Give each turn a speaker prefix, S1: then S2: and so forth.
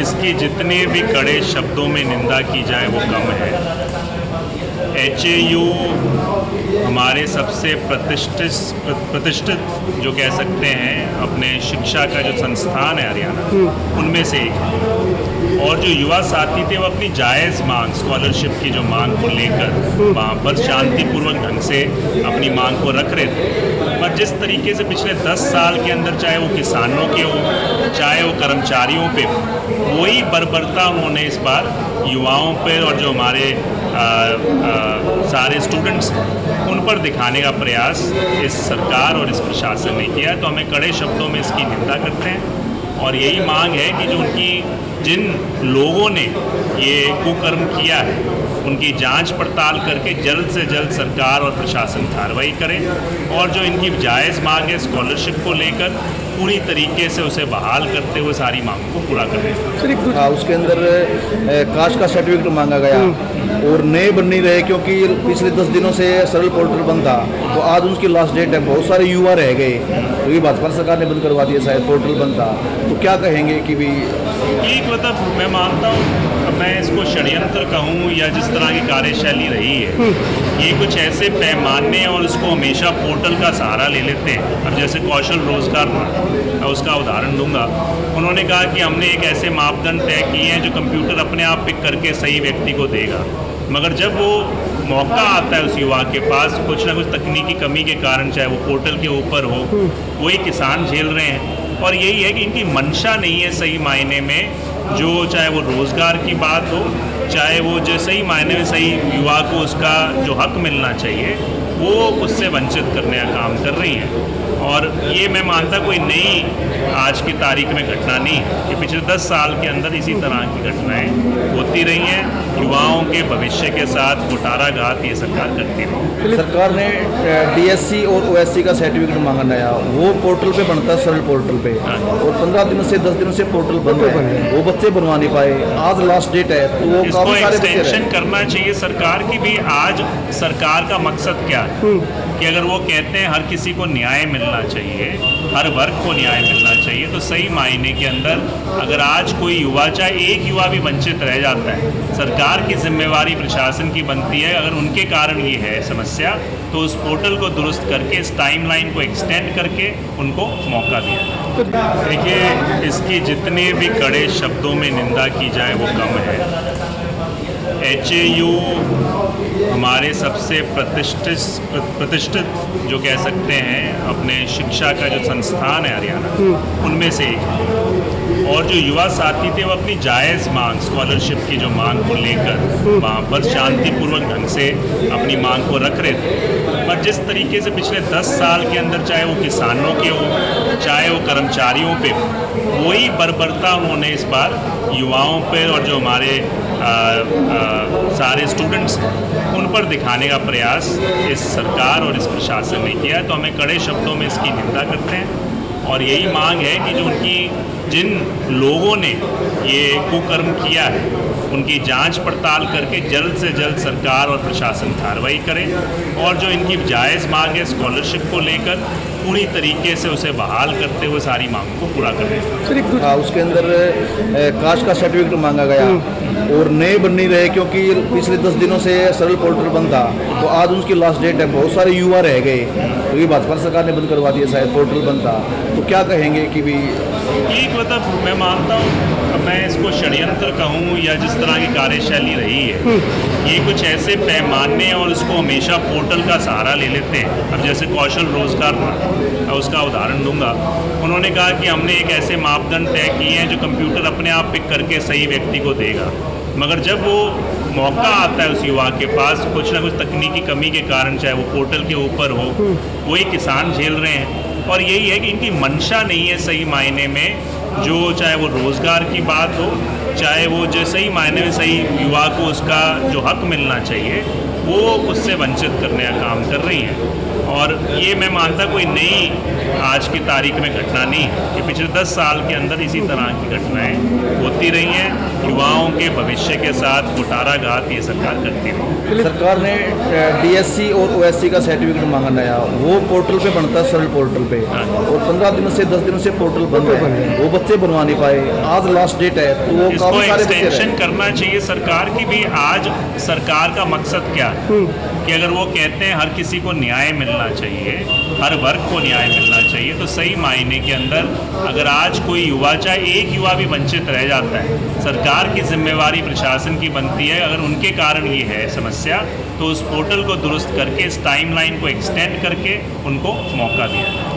S1: इसकी जितने भी कड़े शब्दों में निंदा की जाए वो कम है। HAU हमारे सबसे प्रतिष्ठित जो कह सकते हैं अपने शिक्षा का जो संस्थान है हरियाणा, उनमें से एक है। और जो युवा साथी थे वो अपनी जायज़ मांग, स्कॉलरशिप की जो मांग को लेकर वहाँ पर शांतिपूर्वक ढंग से अपनी मांग को रख रहे थे। पर जिस तरीके से पिछले 10 साल के अंदर, चाहे वो किसानों के हो चाहे वो कर्मचारियों पे, वही बर्बरता उन्होंने इस बार युवाओं पे और जो हमारे सारे स्टूडेंट्स उन पर दिखाने का प्रयास इस सरकार और इस प्रशासन ने किया। तो हमें कड़े शब्दों में इसकी निंदा करते हैं और यही मांग है कि जो जिन लोगों ने ये कुकर्म किया है उनकी जांच पड़ताल करके जल्द से जल्द सरकार और प्रशासन कार्रवाई करें और जो इनकी जायज़ मांग है स्कॉलरशिप को लेकर पूरी तरीके से उसे बहाल करते हुए सारी मांगों को पूरा करें।
S2: उसके अंदर कास्ट का सर्टिफिकेट मांगा गया और नए बन नहीं रहे क्योंकि पिछले 10 दिनों से सरल पोर्टल बंद था, तो आज उनकी लास्ट डेट है। बहुत सारे युवा रह गए क्योंकि भाजपा सरकार ने बंद करवा दिया, शायद पोर्टल बंद था। तो क्या कहेंगे कि भी
S1: एक मतलब मैं मानता हूँ, मैं इसको षड्यंत्र कहूँ या जिस तरह की कार्यशैली रही है, ये कुछ ऐसे पैमाने और इसको हमेशा पोर्टल का सहारा ले लेते हैं। अब जैसे कौशल रोजगार था, मैं उसका उदाहरण दूंगा। उन्होंने कहा कि हमने एक ऐसे मापदंड तय किए हैं जो कंप्यूटर अपने आप पिक करके सही व्यक्ति को देगा, मगर जब वो मौका आता है उस युवा के पास कुछ ना कुछ तकनीकी कमी के कारण, चाहे वो पोर्टल के ऊपर हो, वही किसान झेल रहे हैं। और यही है कि इनकी मंशा नहीं है सही मायने में, जो चाहे वो रोज़गार की बात हो, चाहे वो जो सही मायने में सही युवा को उसका जो हक मिलना चाहिए वो उससे वंचित करने का काम कर रही हैं। और ये मैं मानता कोई नई आज की तारीख में घटना नहीं है कि पिछले 10 साल के अंदर इसी तरह की घटनाएं होती रही हैं। युवाओं के भविष्य के साथ कुठाराघात ये सरकार करती रही।
S2: सरकार ने DSC और OSC का सर्टिफिकेट मांगा नया, वो पोर्टल पे बनता है, सरल पोर्टल पे, और 15 दिनों से 10 दिनों से पोर्टल बंद है, वो बच्चे बनवा नहीं पाए। आज लास्ट डेट है तो वो
S1: इसको एक्सटेंशन करना चाहिए सरकार की भी। आज सरकार का मकसद क्या है कि अगर वो कहते हैं हर किसी को न्याय मिलना चाहिए, हर वर्ग को न्याय मिलना चाहिए, तो सही मायने के अंदर अगर आज कोई युवा, चाहे एक युवा भी वंचित रह जाता है, सरकार की जिम्मेवारी प्रशासन की बनती है। अगर उनके कारण ये है समस्या तो उस पोर्टल को दुरुस्त करके इस टाइमलाइन को एक्सटेंड करके उनको मौका दिया। देखिए, इसकी जितने भी कड़े शब्दों में निंदा की जाए वो कम है। HAU हमारे सबसे प्रतिष्ठित जो कह सकते हैं अपने शिक्षा का जो संस्थान है हरियाणा, उनमें से एक है। और जो युवा साथी थे वो अपनी जायज़ मांग, स्कॉलरशिप की जो मांग को लेकर वहाँ पर शांतिपूर्वक ढंग से अपनी मांग को रख रहे थे। पर जिस तरीके से पिछले 10 साल के अंदर, चाहे वो किसानों के हो चाहे वो कर्मचारियों पे, वही बर्बरता उन्होंने इस बार युवाओं पे और जो हमारे सारे स्टूडेंट्स उन पर दिखाने का प्रयास इस सरकार और इस प्रशासन ने किया। तो हमें कड़े शब्दों में इसकी निंदा करते हैं और यही मांग है कि जो जिन लोगों ने ये कुकर्म किया है उनकी जांच पड़ताल करके जल्द से जल्द सरकार और प्रशासन कार्रवाई करें और जो इनकी जायज़ मांग है स्कॉलरशिप को लेकर पूरी तरीके से उसे बहाल करते हुए सारी मांगों को पूरा करें।
S2: उसके अंदर कास्ट का सर्टिफिकेट मांगा गया और नए बन नहीं रहे क्योंकि पिछले 10 दिनों से सरल पोर्टल बंद था, तो आज उनकी लास्ट डेट है। बहुत सारे युवा रह गए क्योंकि भाजपा सरकार ने बंद करवा दिया, शायद पोर्टल बंद था। तो क्या कहेंगे कि भी
S1: एक मतलब मैं मानता हूँ, मैं इसको षड्यंत्र कहूँ या जिस तरह की कार्यशैली रही है, ये कुछ ऐसे पैमाने और इसको हमेशा पोर्टल का सहारा ले लेते हैं। अब जैसे कौशल रोजगार था, मैं उसका उदाहरण दूंगा। उन्होंने कहा कि हमने एक ऐसे मापदंड तय किए हैं जो कंप्यूटर अपने आप पिक करके सही व्यक्ति को देगा, मगर जब वो मौका आता है उस युवा के पास कुछ ना कुछ तकनीकी कमी के कारण, चाहे वो पोर्टल के ऊपर हो, वही किसान झेल रहे हैं। और यही है कि इनकी मंशा नहीं है सही मायने में, जो चाहे वो रोज़गार की बात हो, चाहे वो जो सही मायने में सही युवा को उसका जो हक मिलना चाहिए वो उससे वंचित करने का काम कर रही हैं। और ये मैं मानता कोई नई आज की तारीख में घटना नहीं है। ये पिछले 10 साल के अंदर इसी तरह की घटनाएं होती रही हैं। युवाओं के भविष्य के साथ कुठाराघात ये सरकार करती रही।
S2: सरकार ने डीएससी और ओएससी का सर्टिफिकेट मांगा नया, वो पोर्टल पे बनता है, सरल पोर्टल पे, और 15 दिनों से 10 दिनों से पोर्टल बंद है, वो बच्चे बनवा नहीं पाए। आज लास्ट डेट है, तो वो
S1: इसको
S2: काफी सारे बच्चे
S1: एक्सटेंशन
S2: रहे।
S1: करना चाहिए सरकार की भी। आज सरकार का मकसद क्या है कि अगर वो कहते हैं हर किसी को न्याय मिलना चाहिए, हर वर्ग को न्याय मिलना चाहिए, तो सही मायने के अंदर अगर आज कोई युवा, चाहे एक युवा भी वंचित रह जाता है, सरकार की जिम्मेवारी प्रशासन की बनती है। अगर उनके कारण ये है समस्या, तो उस पोर्टल को दुरुस्त करके इस टाइमलाइन को एक्सटेंड करके उनको मौका दिया।